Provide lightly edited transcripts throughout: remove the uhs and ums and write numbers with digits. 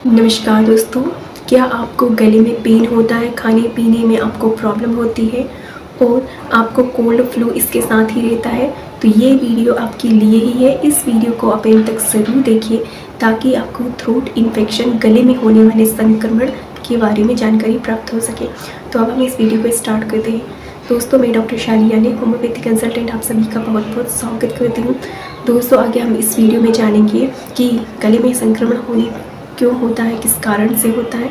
नमस्कार दोस्तों, क्या आपको गले में पेन होता है, खाने पीने में आपको प्रॉब्लम होती है और आपको कोल्ड फ्लू इसके साथ ही रहता है, तो ये वीडियो आपके लिए ही है। इस वीडियो को आप एंड तक ज़रूर देखिए ताकि आपको थ्रोट इन्फेक्शन, गले में होने वाले संक्रमण के बारे में जानकारी प्राप्त हो सके। तो अब हम इस वीडियो को स्टार्ट करते हैं। दोस्तों, मैं डॉक्टर शालिया ने होम्योपैथी कंसल्टेंट आप सभी का बहुत बहुत स्वागत करती हूँ। दोस्तों, आगे हम इस वीडियो में जानेंगे कि गले में संक्रमण होने क्यों होता है, किस कारण से होता है,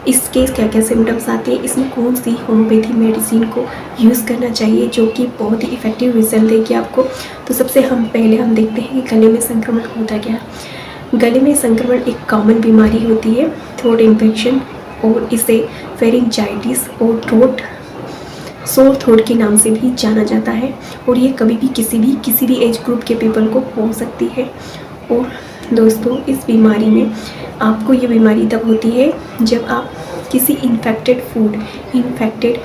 इसके क्या क्या सिम्टम्स आते हैं, इसमें कौन सी होम्योपैथी मेडिसिन को यूज़ करना चाहिए जो कि बहुत ही इफ़ेक्टिव रिजल्ट देगी आपको। तो सबसे पहले हम देखते हैं कि गले में संक्रमण होता क्या है। गले में संक्रमण एक कॉमन बीमारी होती है, थ्रोट इन्फेक्शन, और इसे फेरिंजाइटिस और सोर थ्रोट के नाम से भी जाना जाता है। और ये कभी भी किसी भी एज ग्रुप के पीपल को हो सकती है। और दोस्तों, इस बीमारी में आपको ये बीमारी तब होती है जब आप किसी इन्फेक्टेड फूड, इन्फेक्टेड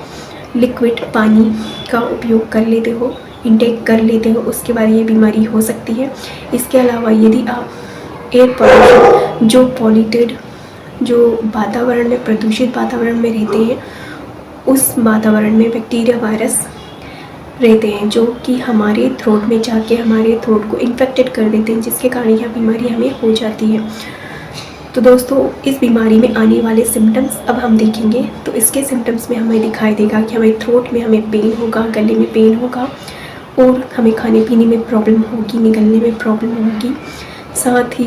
लिक्विड पानी का उपयोग कर लेते हो, इंटेक कर लेते हो, उसके बाद ये बीमारी हो सकती है। इसके अलावा यदि आप एयर पॉल्यूशन, जो पॉल्यूटेड, जो वातावरण में, प्रदूषित वातावरण में रहते हैं, उस वातावरण में बैक्टीरिया, वायरस रहते हैं जो कि हमारे थ्रोट में जाके हमारे थ्रोट को इन्फेक्टेड कर देते हैं, जिसके कारण यह बीमारी हमें हो जाती है। तो दोस्तों, इस बीमारी में आने वाले सिम्टम्स अब हम देखेंगे। तो इसके सिम्टम्स में हमें दिखाई देगा कि हमें थ्रोट में हमें पेन होगा, गले में पेन होगा, और हमें खाने पीने में प्रॉब्लम होगी, निगलने में प्रॉब्लम होगी। साथ ही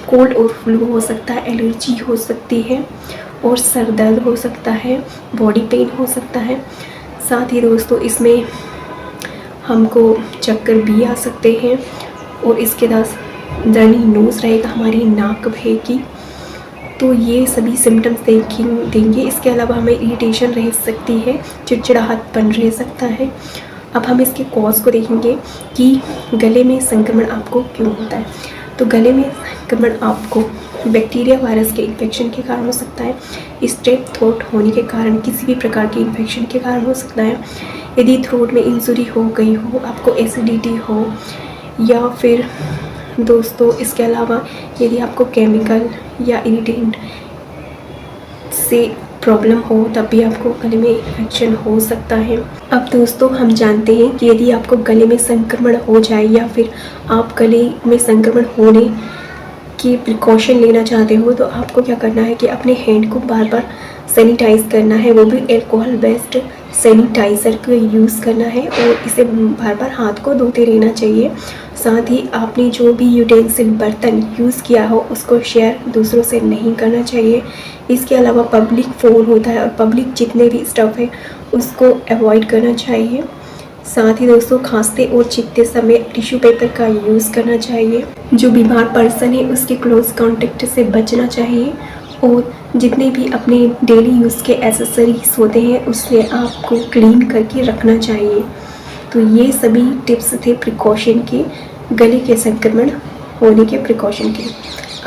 कोल्ड और फ्लू हो सकता है, एलर्जी हो सकती है, और सर दर्द हो सकता है, बॉडी पेन हो सकता है। साथ ही दोस्तों, इसमें हमको चक्कर भी आ सकते हैं, और इसके साथ रनी नोज़ रहेगा, हमारी नाक बहेगी। तो ये सभी सिम्टम्स देंगे। इसके अलावा हमें इरिटेशन रह सकती है, चिड़चिड़ाहटपन रह सकता है। अब हम इसके कॉज को देखेंगे कि गले में संक्रमण आपको क्यों होता है। तो गले में संक्रमण आपको बैक्टीरिया, वायरस के इन्फेक्शन के कारण हो सकता है, स्ट्रेप थ्रोट होने के कारण, किसी भी प्रकार के इन्फेक्शन के कारण हो सकता है, यदि थ्रोट में इंजरी हो गई हो, आपको एसिडिटी हो, या फिर दोस्तों इसके अलावा यदि आपको केमिकल या इरिटेंट से प्रॉब्लम हो, तब भी आपको गले में इन्फेक्शन हो सकता है। अब दोस्तों, हम जानते हैं कि यदि आपको गले में संक्रमण हो जाए या फिर आप गले में संक्रमण होने की प्रिकॉशन लेना चाहते हो, तो आपको क्या करना है कि अपने हैंड को बार बार सैनिटाइज़ करना है, वो भी अल्कोहल बेस्ड सैनिटाइज़र का यूज़ करना है, और इसे बार बार हाथ को धोते रहना चाहिए। साथ ही आपने जो भी यूटेंसिल, बर्तन यूज़ किया हो, उसको शेयर दूसरों से नहीं करना चाहिए। इसके अलावा पब्लिक फ़ोन होता है और पब्लिक जितने भी स्टफ़ है उसको अवॉइड करना चाहिए। साथ ही दोस्तों, खांसते और छींकते समय टिश्यू पेपर का यूज़ करना चाहिए। जो बीमार पर्सन है उसके क्लोज कॉन्टेक्ट से बचना चाहिए, और जितने भी अपने डेली यूज़ के एसेसरीज होते हैं उससे आपको क्लीन करके रखना चाहिए। तो ये सभी टिप्स थे प्रिकॉशन के, गले के संक्रमण होने के प्रिकॉशन के।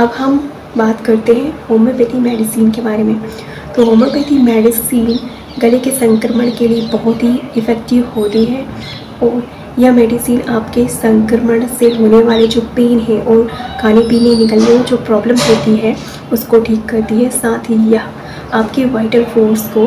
अब हम बात करते हैं होम्योपैथी मेडिसिन के बारे में। तो होम्योपैथी मेडिसिन गले के संक्रमण के लिए बहुत ही इफ़ेक्टिव होती है, और यह मेडिसिन आपके संक्रमण से होने वाले जो पेन है और खाने पीने, निकलने में जो प्रॉब्लम होती है उसको ठीक करती है। साथ ही यह आपके वाइटल फोर्स को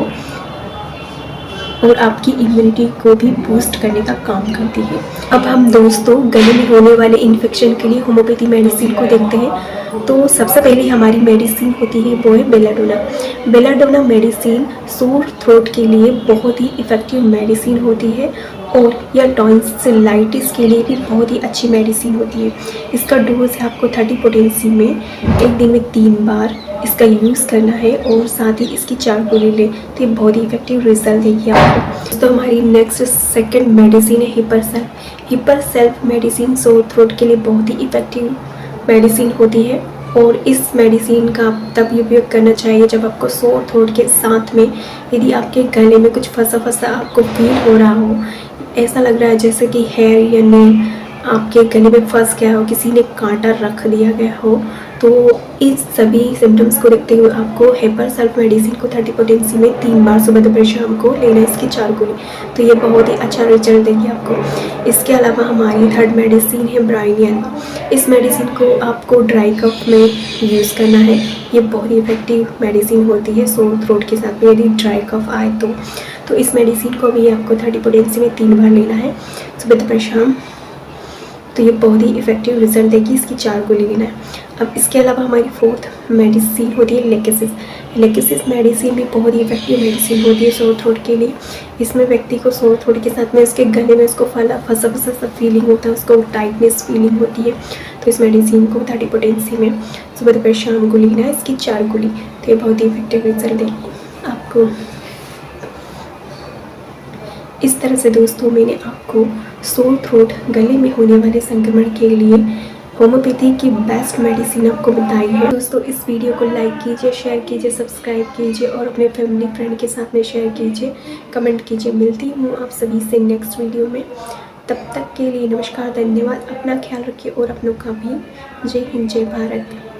और आपकी इम्यूनिटी को भी बूस्ट करने का काम करती है। अब हम दोस्तों गले में होने वाले इन्फेक्शन के लिए होम्योपैथी मेडिसिन को देखते हैं। तो सबसे पहले हमारी मेडिसिन होती है वो है belladonna. Belladonna medicine sore throat के लिए बहुत ही इफ़ेक्टिव मेडिसिन होती है, और यह टॉन्सिलाइटिस के लिए भी बहुत ही अच्छी मेडिसिन होती है। इसका डोज है आपको 30 पोटेंसी में एक दिन में 3 बार इसका यूज़ करना है, और साथ ही इसकी 4 गोली लें तो ये बहुत ही इफेक्टिव रिजल्ट देगी आपको। तो हमारी नेक्स्ट सेकंड मेडिसिन है hepar self medicine sore throat के लिए बहुत ही इफेक्टिव मेडिसिन होती है, और इस मेडिसिन का तब उपयोग करना चाहिए जब आपको सोर थ्रोट के साथ में यदि आपके गले में कुछ फंसा आपको फील हो रहा हो, ऐसा लग रहा है जैसे कि हेयर या नेल आपके गले में फंस गया हो, किसी ने कांटा रख दिया गया हो, तो इस सभी सिम्टम्स को देखते हुए आपको हेपर सल्फ मेडिसिन को 30 पोटेंसी में 3 बार सुबह दोपहर शाम को लेना है, इसकी 4 गोली। तो ये बहुत ही अच्छा रिजल्ट देगी आपको। इसके अलावा हमारी थर्ड मेडिसिन है ब्राइनियन। इस मेडिसिन को आपको ड्राई कफ में यूज़ करना है। ये बहुत ही इफेक्टिव मेडिसिन होती है सोर थ्रोट के साथ में, यदि ड्राई कफ आए तो इस मेडिसिन को भी आपको 30 पोटेंसी में 3 बार लेना है सुबह दोपहर शाम। तो ये बहुत ही इफेक्टिव रिजल्ट देगी, इसकी 4 गोली लेना है। अब इसके अलावा हमारी फोर्थ मेडिसिन होती है लेकेसिस। लेकेसिस मेडिसिन भी बहुत ही इफेक्टिव मेडिसिन होती है सोर थ्रोट के लिए। इसमें व्यक्ति को सोर थ्रोट के साथ में उसके गले में उसको फंसा सा फीलिंग होता है, उसको टाइटनेस फीलिंग होती है। तो इस मेडिसिन को 30 पोटेंसी में सुबह दोपहर शाम को लेना है, इसकी 4 गोली। तो ये बहुत ही इफेक्टिव रिजल्ट देगी आपको। इस तरह से दोस्तों मैंने आपको सोर थ्रोट गले में होने वाले संक्रमण के लिए होम्योपैथी की बेस्ट मेडिसिन आपको बताई है। दोस्तों इस वीडियो को लाइक कीजिए, शेयर कीजिए, सब्सक्राइब कीजिए और अपने फैमिली फ्रेंड के साथ में शेयर कीजिए, कमेंट कीजिए। मिलती हूँ आप सभी से नेक्स्ट वीडियो में। तब तक के लिए नमस्कार, धन्यवाद। अपना ख्याल रखिए और अपनों का भी। जय हिंद, जय भारत।